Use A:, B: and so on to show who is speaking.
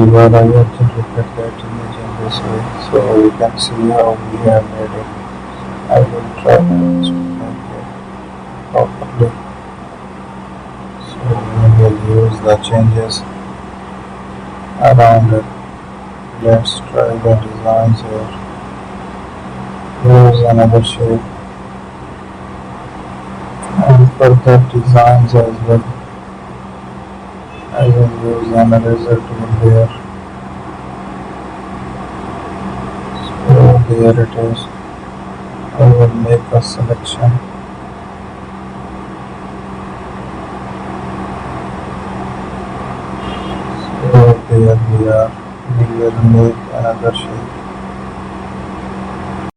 A: where I have to look at that image in this way, so you can see how we have made it. I will try to explain it properly. So we will use the changes around it. Let's try the designs here. Here's another shape, and for the designs as well, I will use an eraser tool here. So here it is. I will make a selection. So there we are. We will make another shape.